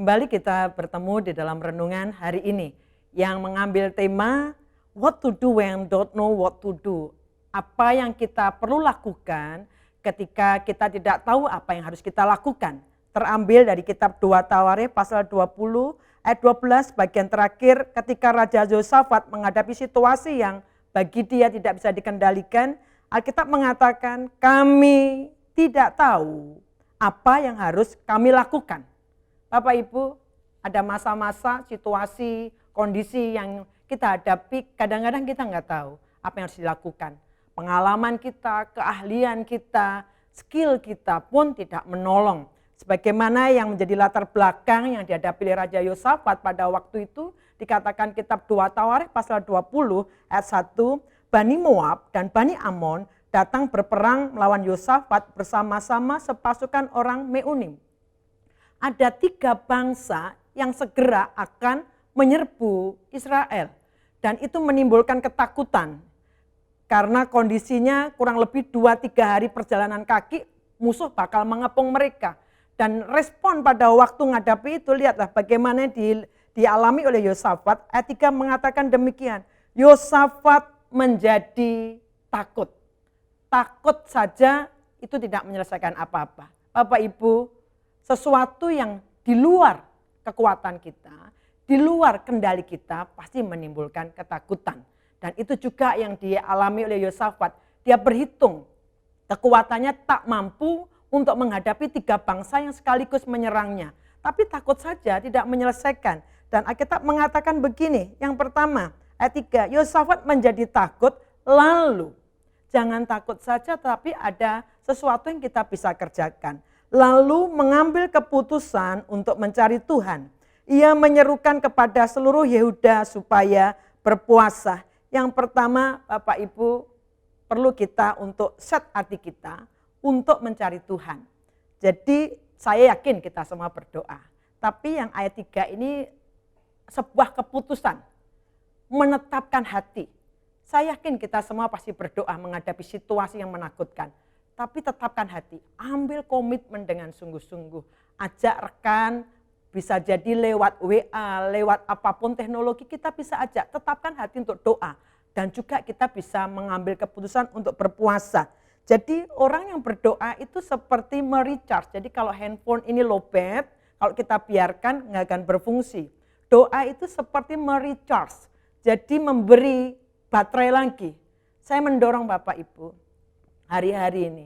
Kembali kita bertemu di dalam renungan hari ini yang mengambil tema what to do when don't know what to do. Apa yang kita perlu lakukan ketika kita tidak tahu apa yang harus kita lakukan. Terambil dari kitab 2 Tawarikh pasal 20 ayat 12 bagian terakhir, ketika Raja Yosafat menghadapi situasi yang bagi dia tidak bisa dikendalikan, Alkitab mengatakan kami tidak tahu apa yang harus kami lakukan. Bapak Ibu, ada masa-masa, situasi, kondisi yang kita hadapi, kadang-kadang kita nggak tahu apa yang harus dilakukan. Pengalaman kita, keahlian kita, skill kita pun tidak menolong. Sebagaimana yang menjadi latar belakang yang dihadapi oleh Raja Yosafat pada waktu itu, dikatakan kitab 2 Tawarikh pasal 20 ayat 1, Bani Moab dan Bani Amon datang berperang melawan Yosafat bersama-sama sepasukan orang Meunim. Ada 3 bangsa yang segera akan menyerbu Israel. Dan itu menimbulkan ketakutan. Karena kondisinya kurang lebih 2-3 hari perjalanan kaki, musuh bakal mengepung mereka. Dan respon pada waktu menghadapi itu, lihatlah bagaimana dialami oleh Yosafat. Ayat 3 mengatakan demikian, Yosafat menjadi takut. Takut saja itu tidak menyelesaikan apa-apa. Bapak Ibu, sesuatu yang di luar kekuatan kita, di luar kendali kita pasti menimbulkan ketakutan. Dan itu juga yang dialami oleh Yosafat. Dia berhitung kekuatannya tak mampu untuk menghadapi 3 bangsa yang sekaligus menyerangnya. Tapi takut saja tidak menyelesaikan. Dan Alkitab mengatakan begini, yang pertama ayat 3, Yosafat menjadi takut lalu. Jangan takut saja tapi ada sesuatu yang kita bisa kerjakan. Lalu mengambil keputusan untuk mencari Tuhan. Ia menyerukan kepada seluruh Yehuda supaya berpuasa. Yang pertama Bapak Ibu, perlu kita untuk set hati kita untuk mencari Tuhan. Jadi saya yakin kita semua berdoa. Tapi yang ayat 3 ini sebuah keputusan, menetapkan hati. Saya yakin kita semua pasti berdoa menghadapi situasi yang menakutkan. Tapi tetapkan hati, ambil komitmen dengan sungguh-sungguh. Ajak rekan, bisa jadi lewat WA, lewat apapun teknologi kita bisa ajak. Tetapkan hati untuk doa. Dan juga kita bisa mengambil keputusan untuk berpuasa. Jadi orang yang berdoa itu seperti merecharge. Jadi kalau handphone ini lowbat, kalau kita biarkan nggak akan berfungsi. Doa itu seperti merecharge. Jadi memberi baterai lagi. Saya mendorong Bapak Ibu, hari-hari ini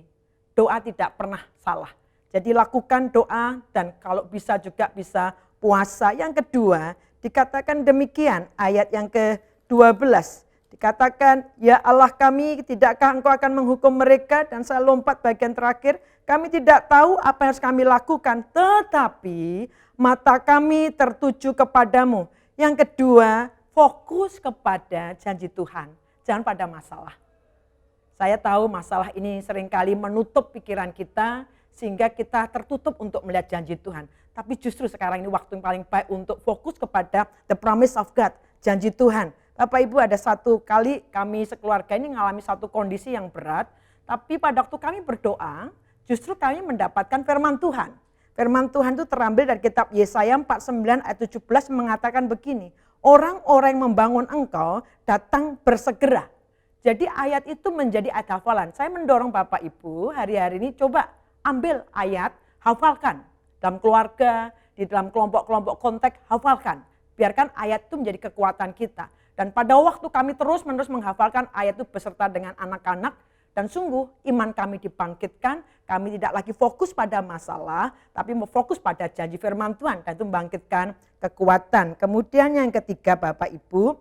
doa tidak pernah salah. Jadi lakukan doa dan kalau bisa juga bisa puasa. Yang kedua dikatakan demikian ayat yang ke-12. Dikatakan ya Allah kami, tidakkah engkau akan menghukum mereka? Dan saya lompat bagian terakhir, kami tidak tahu apa yang harus kami lakukan. Tetapi mata kami tertuju kepadamu. Yang kedua fokus kepada janji Tuhan, jangan pada masalah. Saya tahu masalah ini seringkali menutup pikiran kita sehingga kita tertutup untuk melihat janji Tuhan. Tapi justru sekarang ini waktu yang paling baik untuk fokus kepada the promise of God, janji Tuhan. Bapak Ibu, ada satu kali kami sekeluarga ini mengalami satu kondisi yang berat, tapi pada waktu kami berdoa justru kami mendapatkan firman Tuhan. Firman Tuhan itu terambil dari kitab Yesaya 49 ayat 17 mengatakan begini, orang-orang yang membangun engkau datang bersegera. Jadi ayat itu menjadi ayat hafalan. Saya mendorong Bapak Ibu hari-hari ini coba ambil ayat, hafalkan. Dalam keluarga, di dalam kelompok-kelompok kontak, hafalkan. Biarkan ayat itu menjadi kekuatan kita. Dan pada waktu kami terus-menerus menghafalkan ayat itu beserta dengan anak-anak, dan sungguh iman kami dibangkitkan, kami tidak lagi fokus pada masalah, tapi fokus pada janji firman Tuhan, dan itu membangkitkan kekuatan. Kemudian yang ketiga Bapak Ibu,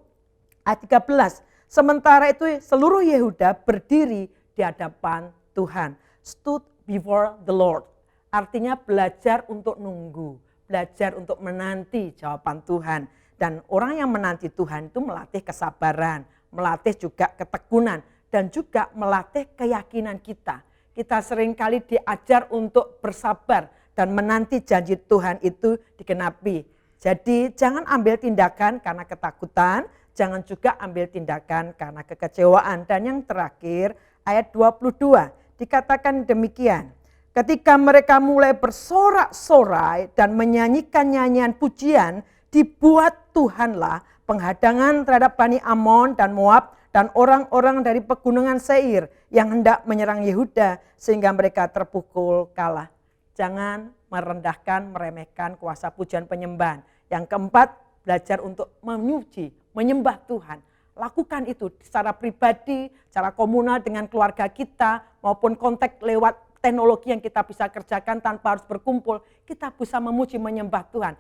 ayat 13, sementara itu seluruh Yehuda berdiri di hadapan Tuhan. Stood before the Lord. Artinya belajar untuk nunggu, belajar untuk menanti jawaban Tuhan. Dan orang yang menanti Tuhan itu melatih kesabaran, melatih juga ketekunan, dan juga melatih keyakinan kita. Kita seringkali diajar untuk bersabar dan menanti janji Tuhan itu digenapi. Jadi jangan ambil tindakan karena ketakutan, jangan juga ambil tindakan karena kekecewaan. Dan yang terakhir ayat 22 dikatakan demikian. ketika mereka mulai bersorak-sorai dan menyanyikan nyanyian pujian, dibuat Tuhanlah penghadangan terhadap Bani Amon dan Moab dan orang-orang dari pegunungan Seir yang hendak menyerang Yehuda sehingga mereka terpukul kalah. Jangan merendahkan, meremehkan kuasa pujian penyembahan. Yang keempat, belajar untuk memuji, menyembah Tuhan. Lakukan itu secara pribadi, secara komunal dengan keluarga kita, maupun kontak lewat teknologi yang kita bisa kerjakan tanpa harus berkumpul. Kita bisa memuji, menyembah Tuhan.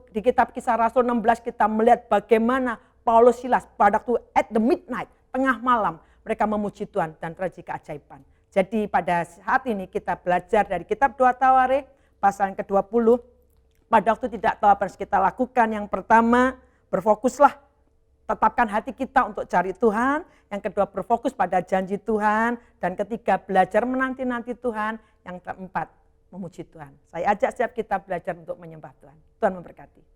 Di kitab Kisah Rasul 16 kita melihat bagaimana Paulus Silas pada waktu at the midnight, tengah malam, mereka memuji Tuhan dan terjadi keajaiban. Jadi pada saat ini kita belajar dari kitab 2 Tawarikh pasal yang ke-20. Pada waktu tidak tahu apa yang harus kita lakukan. Yang pertama, berfokuslah. Tetapkan hati kita untuk cari Tuhan. Yang kedua, berfokus pada janji Tuhan. Dan ketiga, belajar menanti-nanti Tuhan. Yang keempat, memuji Tuhan. Saya ajak setiap kita belajar untuk menyembah Tuhan. Tuhan memberkati.